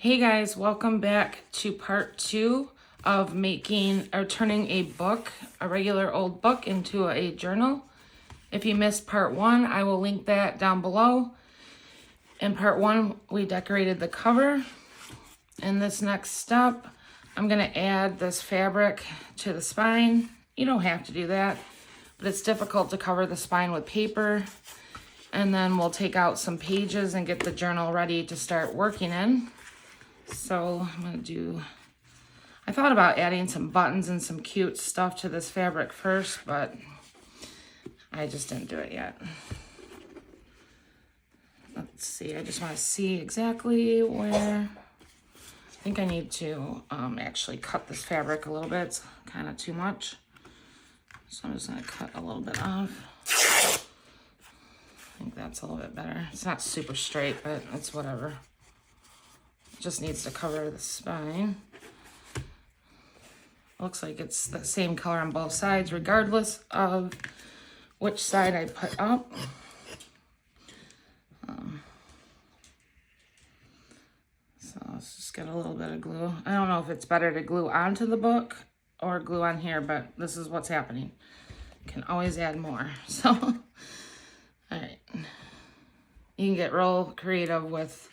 Hey guys, welcome back to part 2 of making or turning a book, a regular old book, into a journal. If you missed part 1, I will link that down below. In part 1, we decorated the cover. In this next step, I'm going to add this fabric to the spine. You don't have to do that, but it's difficult to cover the spine with paper. And then we'll take out some pages and get the journal ready to start working in. So I'm going to do, I thought about adding some buttons and some cute stuff to this fabric first, but I just didn't do it yet. Let's see, I just want to see exactly where. I think I need to actually cut this fabric a little bit. It's kind of too much. So I'm just going to cut a little bit off. I think that's a little bit better. It's not super straight, but it's whatever. It just needs to cover the spine. Looks like it's the same color on both sides, regardless of which side I put up. So let's just get a little bit of glue. I don't know if it's better to glue onto the book or glue on here, but this is what's happening. Can always add more. So, all right. You can get real creative with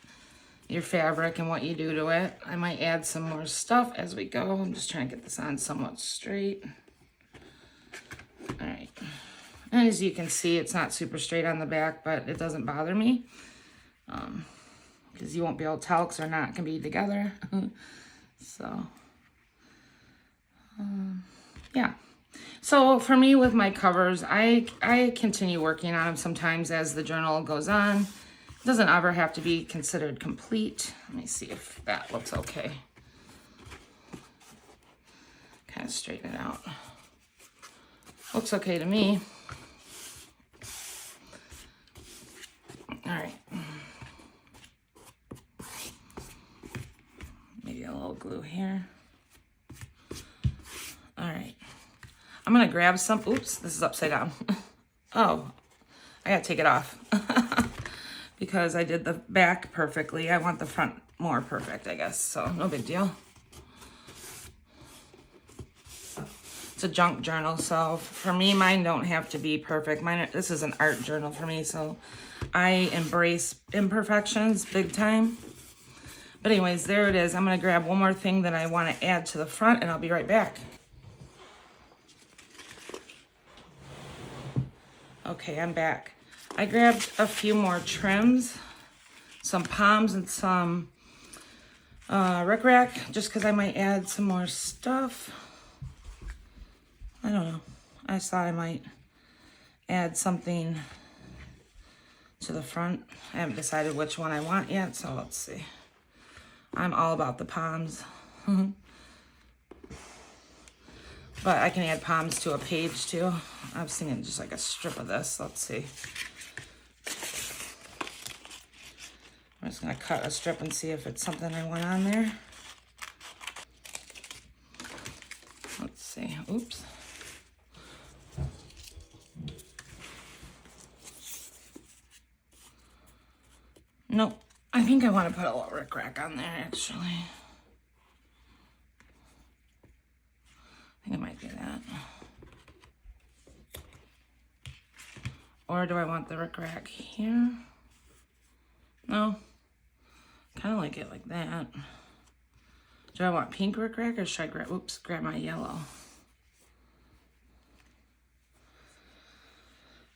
your fabric and what you do to it. I might add some more stuff as we go. I'm just trying to get this on somewhat straight. All right. And as you can see, it's not super straight on the back, but it doesn't bother me. Because you won't be able to tell because they're not going to be together. So, yeah. So for me with my covers, I continue working on them sometimes as the journal goes on. It doesn't ever have to be considered complete. Let me see if that looks okay. Kind of straighten it out. Looks okay to me. All right. Maybe a little glue here. All right. I'm going to grab some. Oops, this is upside down. Oh, I got to take it off. Because I did the back perfectly. I want the front more perfect, I guess. So no big deal. It's a junk journal, so for me, mine don't have to be perfect. This is an art journal for me, so I embrace imperfections big time. But anyways, there it is. I'm going to grab one more thing that I want to add to the front, and I'll be right back. Okay, I'm back. I grabbed a few more trims, some palms and some rickrack, just because I might add some more stuff. I don't know. I thought I might add something to the front. I haven't decided which one I want yet, so let's see. I'm all about the palms. But I can add palms to a page too. I was thinking just like a strip of this. Let's see. I'm just going to cut a strip and see if it's something I want on there. Let's see. Oops. Nope. I think I want to put a little rickrack on there, actually. I think I might do that. Or do I want the rickrack here? No. Kind of like it like that. Do I want pink rickrack or should I grab my yellow?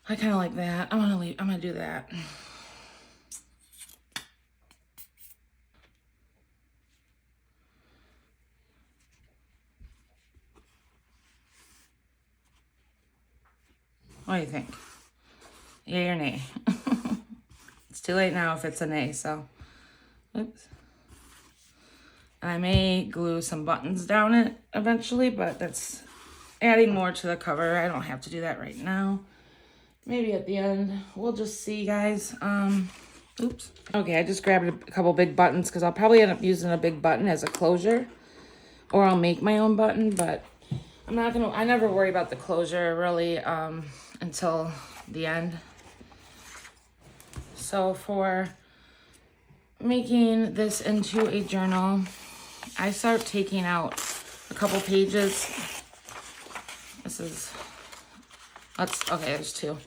I kind of like that. I'm gonna do that. What do you think? Yay or nay? It's too late now if it's a nay, so. Oops. And I may glue some buttons down it eventually, but that's adding more to the cover. I don't have to do that right now. Maybe at the end. We'll just see, guys. Oops. Okay, I just grabbed a couple big buttons because I'll probably end up using a big button as a closure. Or I'll make my own button, but I never worry about the closure really until the end. So for making this into a journal, I start taking out a couple pages. Okay, there's 2.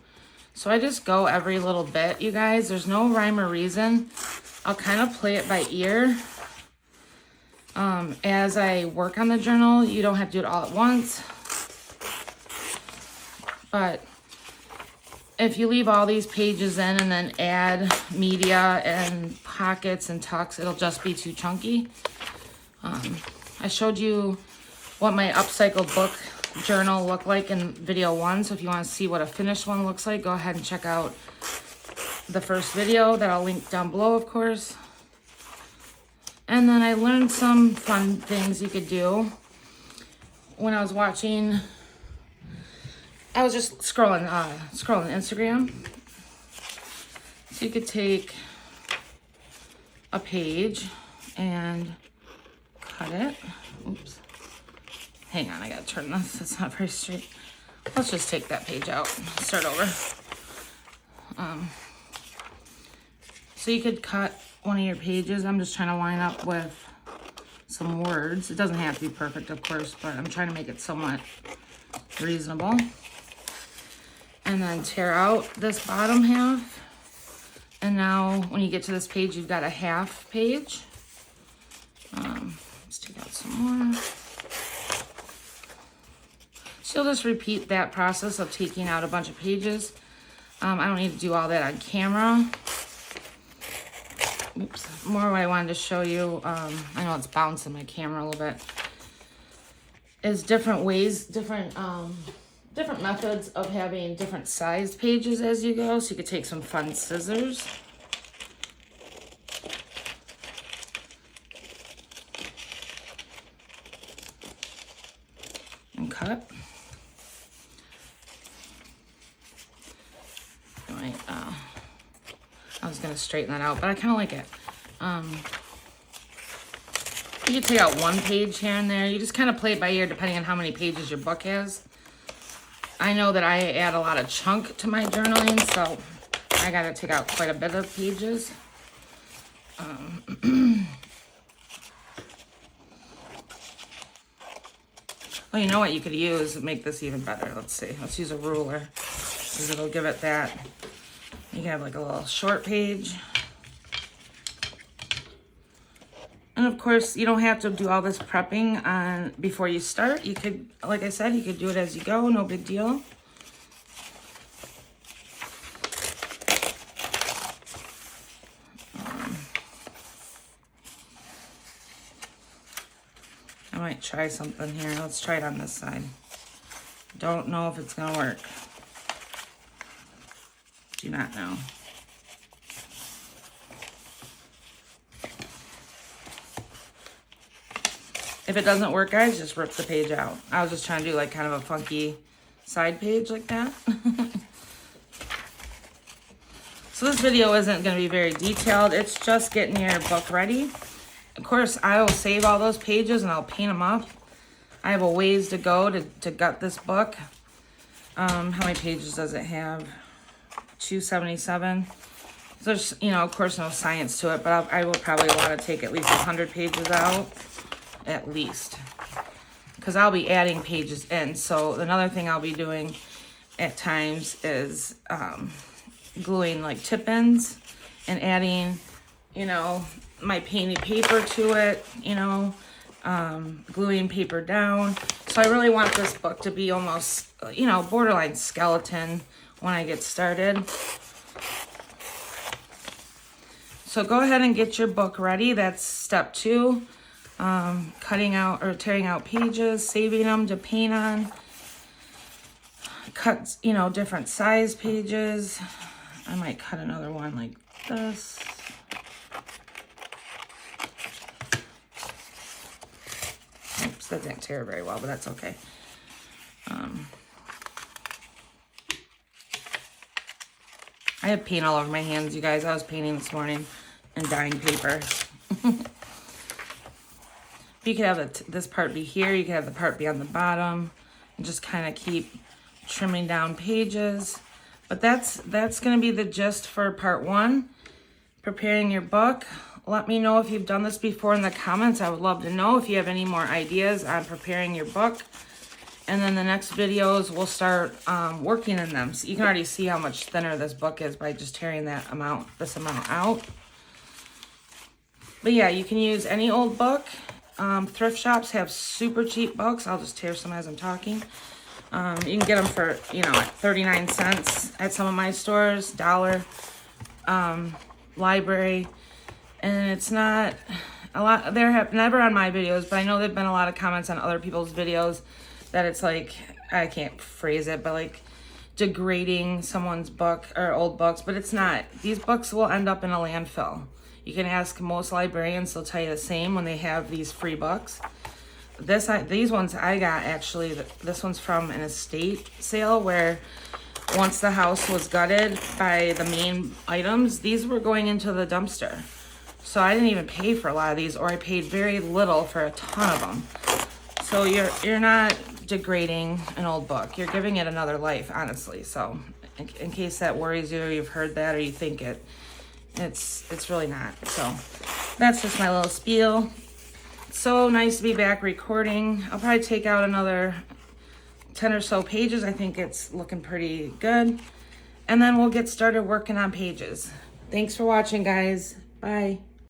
So I just go every little bit, you guys. There's no rhyme or reason. I'll kind of play it by ear. As I work on the journal, you don't have to do it all at once. But if you leave all these pages in and then add media and pockets and tucks, it'll just be too chunky. I showed you what my upcycled book journal looked like in video 1. So if you want to see what a finished one looks like, go ahead and check out the first video that I'll link down below, of course. And then I learned some fun things you could do when I was watching. I was just scrolling Instagram. So you could take a page and cut it. Oops. Hang on, I gotta turn this. It's not very straight. Let's just take that page out. Start over. So you could cut one of your pages. I'm just trying to line up with some words. It doesn't have to be perfect, of course, but I'm trying to make it somewhat reasonable. And then tear out this bottom half. And now when you get to this page, you've got a half page. Let's take out some more. So you'll just repeat that process of taking out a bunch of pages. I don't need to do all that on camera. Oops. More what I wanted to show you, I know it's bouncing my camera a little bit, is different ways, different methods of having different sized pages as you go. So you could take some fun scissors. And cut. I was going to straighten that out, but I kind of like it. You can take out one page here and there. You just kind of play it by ear depending on how many pages your book has. I know that I add a lot of chunk to my journaling, so I got to take out quite a bit of pages. Well, you know what you could use to make this even better? Let's see. Let's use a ruler, because it'll give it that. You can have like a little short page. And of course, you don't have to do all this prepping on before you start. You could, like I said, you could do it as you go, no big deal. I might try something here. Let's try it on this side. Don't know if it's gonna work. Do not know. If it doesn't work, guys, just rip the page out. I was just trying to do like kind of a funky side page like that. So this video isn't going to be very detailed. It's just getting your book ready. Of course, I will save all those pages and I'll paint them up. I have a ways to go to gut this book. How many pages does it have? 277. So there's, you know, of course, no science to it, but I will probably want to take at least 100 pages out, at least, because I'll be adding pages in. So another thing I'll be doing at times is gluing like tip-ins and adding, you know, my painty paper to it, you know, gluing paper down. So I really want this book to be almost, you know, borderline skeleton when I get started. So go ahead and get your book ready. That's step 2. Cutting out or tearing out pages, saving them to paint on. Cut, you know, different size pages. I might cut another one like this. Oops, that didn't tear very well, but that's okay. I have paint all over my hands, you guys. I was painting this morning and dyeing paper. You could have this part be here. You could have the part be on the bottom, and just kind of keep trimming down pages. But that's going to be the gist for part 1. Preparing your book. Let me know if you've done this before in the comments. I would love to know if you have any more ideas on preparing your book. And then the next videos, we'll start working in them. So you can already see how much thinner this book is by just tearing this amount out. But yeah, you can use any old book. Thrift shops have super cheap books. I'll just tear some as I'm talking. You can get them for, you know, 39 cents at some of my stores, dollar, library. And it's not a lot. There have never on my videos, but I know there've been a lot of comments on other people's videos that it's like, I can't phrase it, but like degrading someone's book or old books, but it's not. These books will end up in a landfill. You can ask most librarians, they'll tell you the same when they have these free books. These ones I got actually, this one's from an estate sale where once the house was gutted by the main items, these were going into the dumpster. So I didn't even pay for a lot of these, or I paid very little for a ton of them. So you're not degrading an old book. You're giving it another life, honestly. So in case that worries you, or you've heard that, or you think it, it's really not. So that's just my little spiel. So nice to be back recording. I'll probably take out another 10 or so pages. I think it's looking pretty good. And then we'll get started working on pages. Thanks for watching, guys. Bye.